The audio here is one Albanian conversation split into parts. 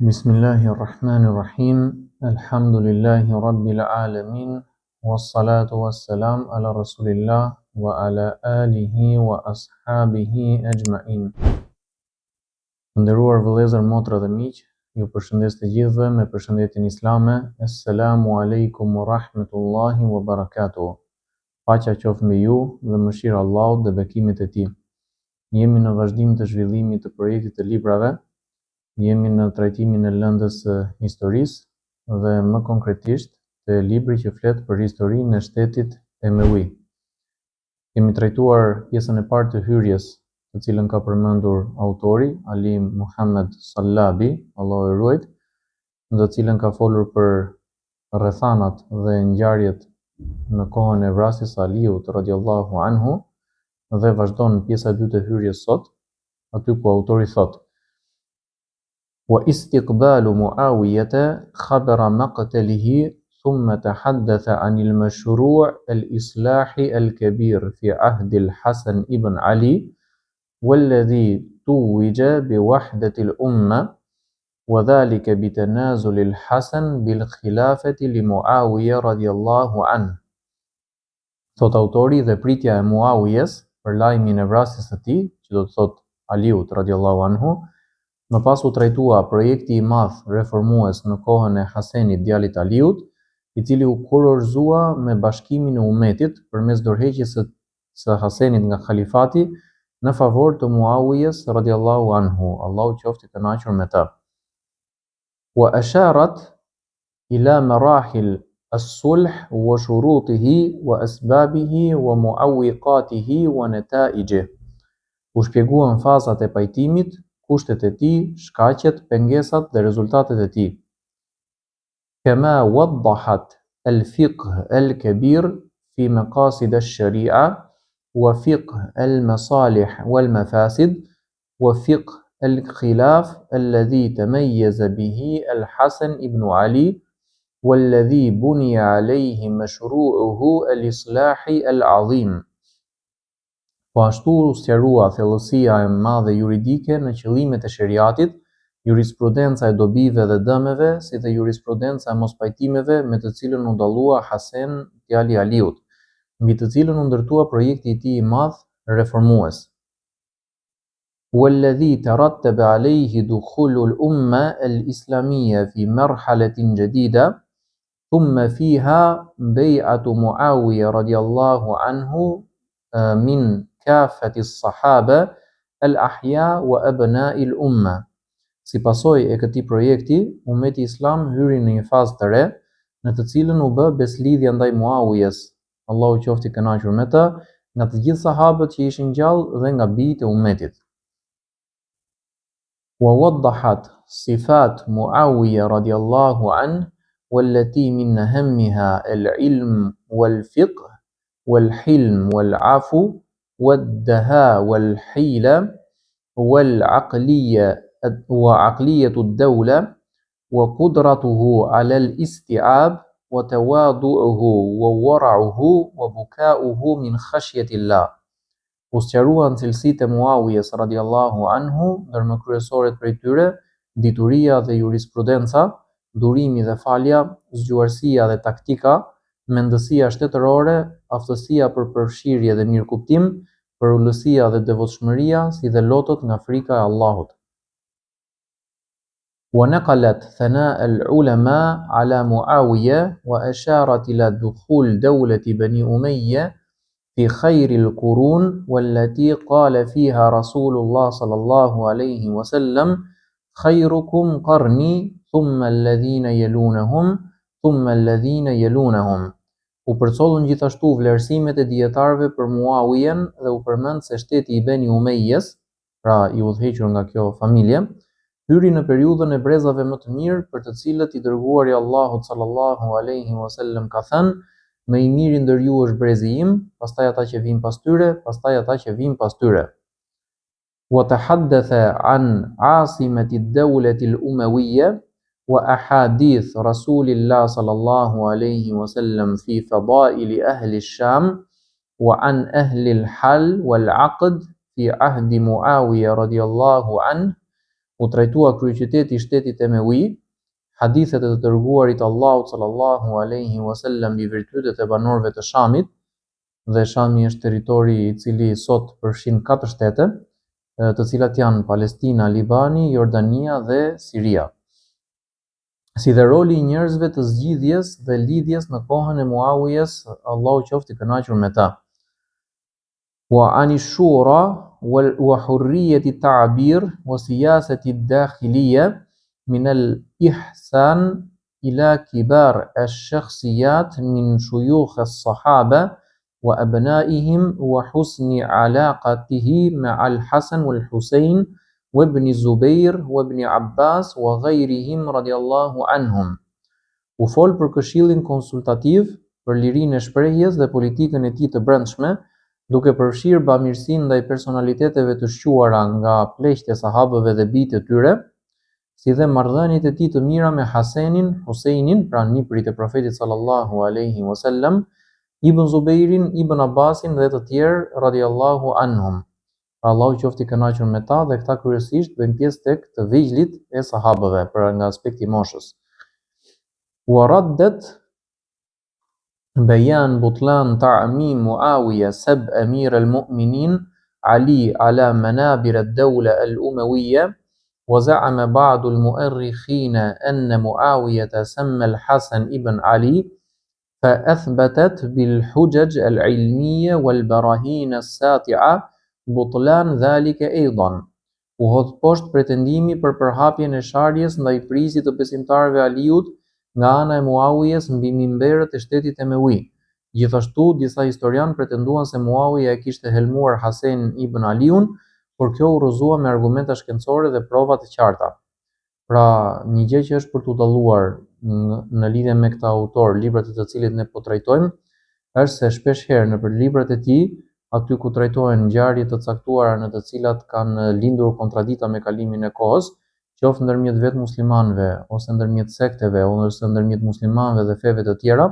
Bismillahirrahmanirrahim. Alhamdulillahi rabbil alamin. Wassalatu wassalam ala rasulillah wa ala alihi wa ashabihi ajma'in. Nderuar vëllezër, motra dhe miq, ju përshëndes të gjithëve me përshëndetjen islame. Assalamu alaikum wa rahmatullahi wa barakatuh. Paqja qoftë mbi ju dhe mëshira e Allahut dhe bekimet e tij. Jemi në vazhdim të zhvillimit të projektit të librave. Jemi në trajtimin e lëndës së historisë dhe më konkretisht të libri që flet për historinë e shtetit Emevi. Kemi trajtuar pjesën e parë të hyrjes, të cilën ka përmendur autori Ali Muhammad Sallabi, Allahu e ruajt, në të cilën ka folur për rrethanat dhe ngjarjet në kohën e vrasjes së Aliut radhiyallahu anhu dhe vazhdon pjesa e dytë e hyrjes sot, aty ku autori thotë: واستقبال معاوية خبر مقتله ثم تحدث عن المشروع الإصلاح الكبير في عهد الحسن ابن علي والذي توج بوحدة الأمة وذلك بتنازل الحسن بالخلافة لمعاوية رضي الله عنه. Thot autori, dhe pritja e Muawijes për lajmin e vrasjes së tij, që do të thot Aliut radhiyallahu anhu, më pas u trajtua projekti i madh reformues në kohën e Hasenit, djalit Aliut, i cili u kurorëzua me bashkimin e umetit përmes dorëheqjes së Hasenit nga khalifati në favor të Muawijes radhiyallahu anhu, Allahu qoftë i kënaqur me të. Wa asharat ila marahil as-sulh wa shurutihi wa asbabihi wa muawwiqatihi wa nataijihi. U shpjeguan fazat e pajtimit, kushtet e tij, shkaqet, pengesat dhe rezultatet e tij. Kama waddahat al-fiqh al-kabir fi maqasid ash-shari'a wa fiqh al-masalih wal-mafasid wa fiqh al-khilaf alladhi tamayyaza bihi al-Hasan ibn Ali والذي بني عليه مشروعه الإصلاح العظيم. Po ashtu sqarua thellësia e madhe juridike në qëllimet e shariatit, jurisprudenca e dobive dhe dëmeve, si dhe jurisprudenca e mospajtimeve me të cilën u dallua Hasen djali Aliut, mbi të cilën u ndërtua projekti i tij i madh reformues. والذي ترتب عليه دخول الأمة الإسلامية في مرحلة جديدة ثم فيها بيعة معاوية رضي الله عنه من كافة الصحابة الأحياء وأبناء الأمة. Si pasojë e këtij projekti, ummeti islam hyri në një fazë të re, në të cilën u bë beslidhja ndaj Muawijes, Allahu qoftë i kënaqur me të, nga të gjithë sahabët që ishin gjallë dhe nga bijtë e ummetit. ووضحت صفات معاوية رضي الله عنه والتي من أهمها العلم والفقه والحلم والعفو والدهاء والحيلة وعقلية الدولة وقدرته على الاستيعاب وتواضعه وورعه وبكاؤه من خشية الله. U sqaruan cilësitë e Muawijes radhiyallahu anhu, ndërmjet kryesoret prej tyre dituria dhe jurisprudenca, durimi dhe falja, zgjuarësia dhe taktika, mendësia shtetërore, aftësia për përfshirje dhe mirëkuptim, përullësia dhe devotshmëria, si dhe lotët nga frika e Allahut. ونقلت ثناء العلماء على معاوية وأشارت إلى دخول دولة بني أمية في خير القرون والتي قال فيها رسول الله صلى الله عليه وسلم خيركم قرني ثم الذين يلونهم ثم الذين يلونهم. U përcollën gjithashtu vlerësimet e dietarëve për Muawijen dhe u përmend se shteti i Beni Umejjes, pra i udhëhequr nga kjo familje, hyri në periudhën e brezave më të mirë, për të cilët i dërguari Allahut sallallahu alaihi wasallam ka thënë: më i miri ndër ju është brezi im, pastaj ata që vijnë pas tyre, pastaj ata që vijnë pas tyre. وتحدث عن عاصمة الدولة الأموية وأحاديث رسول الله صلى الله عليه وسلم في فضائل أهل الشام وعن أهل الحل والعقد في عهد معاوية رضي الله عنه u trajtua kryeqyteti I shtetit Emewi, hadithet e të dërguarit Allahut sallallahu alaihi wasallam mbi virtytet e banorëve të Shamit, dhe Shami është territori I cili sot përfshin 4 shtete, të cilat janë Palestina, Libani, Jordania dhe Siria. Si dhe roli I njerëzve të zgjidhjes dhe lidhjes në kohën e Muawijes, Allahu qoftë I kënaqur me ta. Wa ani shura wa hurriyati at-ta'bir wa siyasati ad-dakhiliyya min al-ihsan ila kibar ash-shakhsiyat min shuyukh as-sahaba wa abnaihim wa husni alaqatihi ma'a al-Hasan wal-Husayn وابن الزبير وابن Abbas وغيرهم رضي الله عنهم. U fol për këshillin konsultativ, për lirinë e shprehjes dhe politikën e tij të brendshme, duke përfshirë bamirësinë ndaj personaliteteve të shquara nga pleqtë e sahabëve dhe bijtë e tyre, si dhe marrëdhëniet e tij të mira me Hasenin, Husejnin, pra nipërit e Profetit sallallahu alaihi wasallam, Ibn Zubeirin, Ibn Abbasin dhe të tjerë radhiyallahu anhum. Allahu qoftë I kënaqur me ta dhe këta kryesisht bëjnë pjesë tek të vegjëlit e sahabëve për nga aspekti I moshës. Wa raddat bayan butlan ta'mim Muawiya sab amir al-mu'minin Ali ala manabir ad-dawla al-umawiyya wa za'ama ba'd al-mu'arrikhin anna Muawiyah samma al-Hasan ibn Ali فأثبتت بالحجج العلمية والبراهين الساطعة butlan dhalike aidan. U hodh poshtë pretendimi për përhapjen e sharjes ndaj prisit të besimtarëve Aliut nga ana e Muawijes mbi mimberët e shtetit Emewi. Gjithashtu, disa historian pretenduan se Muawija e kishte helmuar Hasen ibn Aliun, por kjo u rrëzua me argumenta shkencore dhe prova të qarta. Pra, një gjë që është për t'u dalluar në lidhje me këtë autor, librat e të cilit ne po trajtojmë, është se shpesh herë nëpër librat e tij, aty ku trajtohen ngjarje të caktuara në të cilat kanë lindur kontradikta me kalimin e kohës, qoftë ndërmjet vetë muslimanëve ose ndërmjet sekteve ose ndërmjet muslimanëve dhe feve të tjera,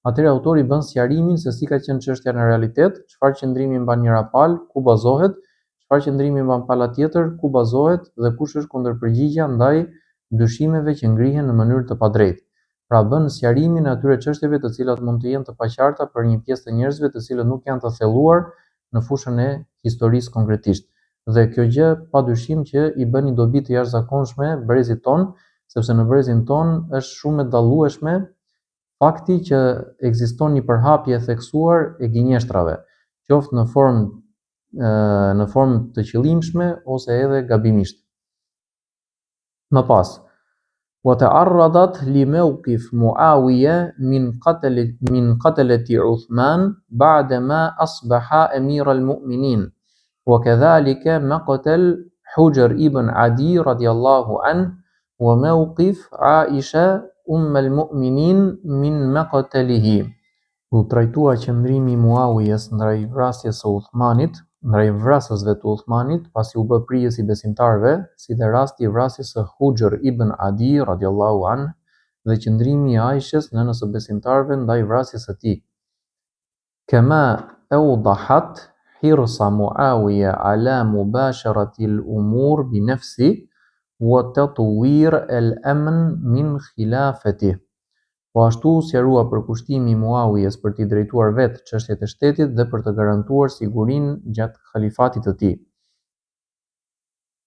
atëherë autori bën sqarimin se si ka qenë çështja në realitet, çfarë qëndrimi mban njëra palë, ku bazohet, çfarë qëndrimi mban pala tjetër, ku bazohet dhe kush është kundërpërgjigjja ndaj dyshimeve që ngrihen në mënyrë të padrejtë. Pra bën sqarimin e atyre çështjeve të cilat mund të jenë të paqarta për një pjesë të njerëzve të cilët nuk janë të thelluar në fushën e historisë konkretisht. Dhe kjo gjë padyshim që I bën një dobi të jashtëzakonshme brezit ton, sepse në brezin ton është shumë e dallueshme fakti që ekziston një përhapje e theksuar e gënjeshtrave, qoftë në formë të qëllimshme ose edhe gabimisht. Më pas, وتعرضت لموقف معاوية من قتلة عثمان بعدما أصبح أمير المؤمنين وكذلك مقتل حجر ابن عدي رضي الله عنه وموقف عائشة أم المؤمنين من مقتله. U trajtua qëndrimi I Muawijes ndaj vrasjes së Uthmanit, ndaj vrasësve të Uthmanit, pasi u bë prijës I besimtarëve, si dhe rasti I vrasjes së Hujr ibn Adi radhiyallahu anhu dhe qëndrimi I Aishës nënës së besimtarëve ndaj vrasjes së tij. Kama awdahat hirsa Muawiya ala mubasharati al-umur bi nafsi wa tatwir al-amn min khilafatihi. Po ashtu sqarua përkushtimi I Muawijes për t'i drejtuar vetë çështjet e shtetit dhe për të garantuar sigurinë gjatë khalifatit të tij.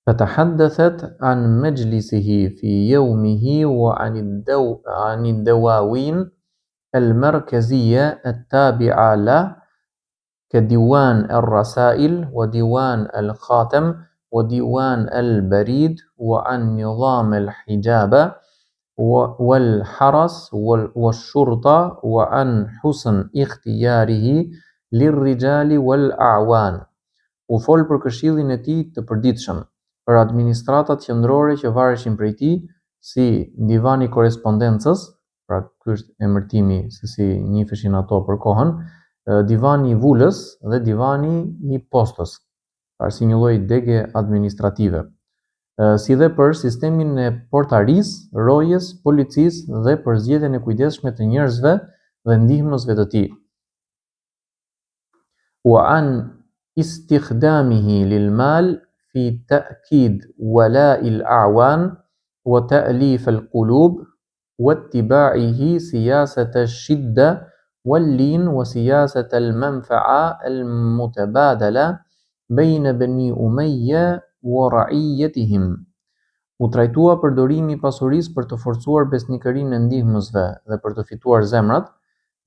Fatahaddathat an majlisihi fi yawmihi wa an ad-dawawin al-markaziyya at-tabi'a lahu كديوان الرسائل وديوان الخاتم وديوان البريد وعن نظام الحجاب والحرس والشرطة وعن حسن اختياره للرجال والأعوان. U fol për këshillin e tij të përditshëm, për administratat qendrore që vareshin prej tij, si divani I korrespondencës, pra ky është emërtimi se si njiheshin ato për kohën, divani I vulës dhe divani I postës, pra si një lloj dege administrative. Si dhe për sistemin e portarisë, rojes, policisë dhe për zgjedhjen e kujdesshme të njerëzve dhe ndihmësve të tij. Wa an istikhdamihi lil mal في تأكيد ولاء الأعوان وتأليف القلوب واتباعه سياسة الشدة واللين وسياسة المنفعة المتبادلة بين بني أمية ورعيتهم. U trajtua përdorimi i pasurisë për të forcuar besnikërinë e ndihmësve dhe për të fituar zemrat,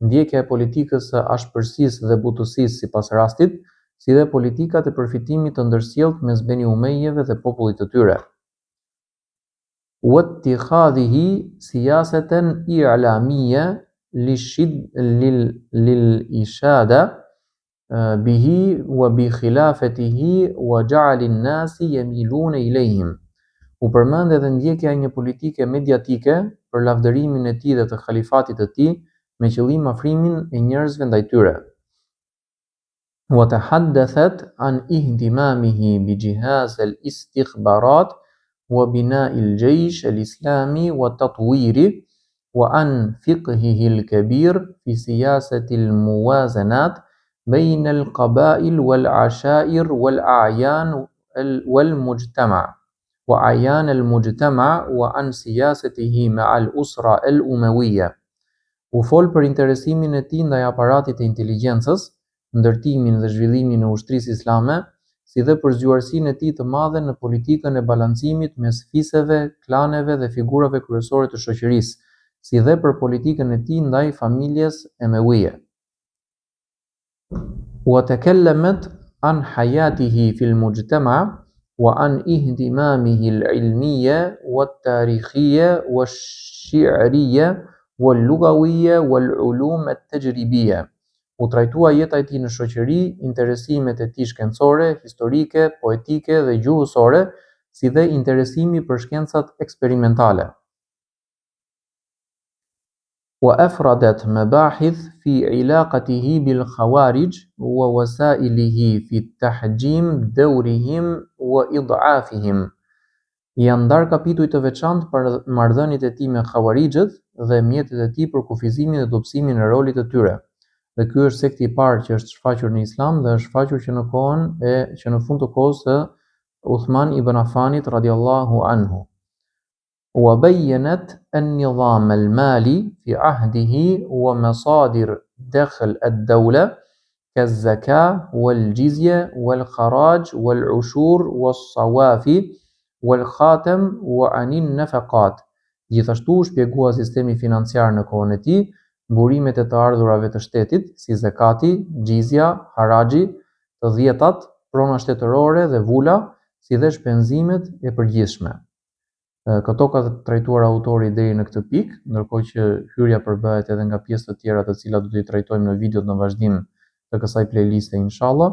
ndjekja e politikës së ashpërsisë dhe butësisë sipas rastit, si dhe politikat e përfitimit të ndërsjellët mes Beni Umejjeve dhe popullit të tyre. واتخاذه سياسة إعلامية للإشادة به وبخلافته وجعل الناس يميلون إليهم. U përmend edhe ndjekja e një politike mediatike për lavdërimin e tij dhe të khalifatit të tij me qëllim afrimin e njerëzve ndaj tyre. وتحدثت عن اهتمامه بجهاز الاستخبارات وبناء الجيش الإسلامي وتطويره وعن فقهه الكبير في سياسة الموازنات بين القبائل والعشائر والأعيان والمجتمع وأعيان المجتمع وعن سياسته مع الأسرة الأموية. U fol për interesimin e tij ndaj aparatit të inteligjencës, ndërtimin dhe zhvillimin e ushtrisë islame, si dhe për zgjuarsinë e tij të madhe në politikën e balancimit mes fiseve, klaneve dhe figurave kryesore të shoqërisë, si dhe për politikën e tij ndaj familjes emewije. وتكلمت عن حياته في المجتمع وعن اهتمامه العلمية والتاريخية والشعرية واللغوية والعلوم التجريبية. U trajtua jeta e tij në shoqëri, interesimet e tij shkencore, historike, poetike dhe gjuhësore, si dhe interesimi për shkencat eksperimentale. وأفردت مباحث في علاقته بالخوارج ووسائله في التحجيم دورهم وإضعافهم. Janë ndarë kapituj të veçantë për marrëdhëniet e tij me Khawarijët dhe mjetet e tij për kufizimin dhe dobësimin e rolit të tyre. Dhe ky është sekti i parë që është shfaqur në Islam dhe është shfaqur që në fund të kohës së Uthman ibn Affanit radiallahu anhu. وبينت النظام المالي في عهده ومصادر دخل الدولة كالزكاة والجزية والخراج والعشور والصوافي والخاتم وعن النفقات. Gjithashtu shpjegua sistemi financiar në kohën e tij, burimet e të ardhurave të shtetit, si zakati, gjizja, haraxhi, të dhjetat, prona shtetërore dhe vula, si dhe shpenzimet e përgjithshme. Këto ka trajtuar autori deri në këtë pikë, ndërkohë që hyrja përbëhet edhe nga pjesë të tjera të cilat do t'i trajtojmë në videot në vazhdim të kësaj playliste inshallah.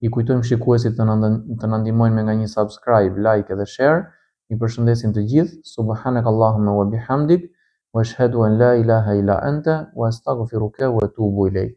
I kujtojmë shikuesit të na ndihmojnë me nga një subscribe, like edhe share. I përshëndesim të gjithë. Subhanakallahumma wa bihamdik wa ashhadu an la ilaha illa anta wa astaghfiruka wa atubu ilayk.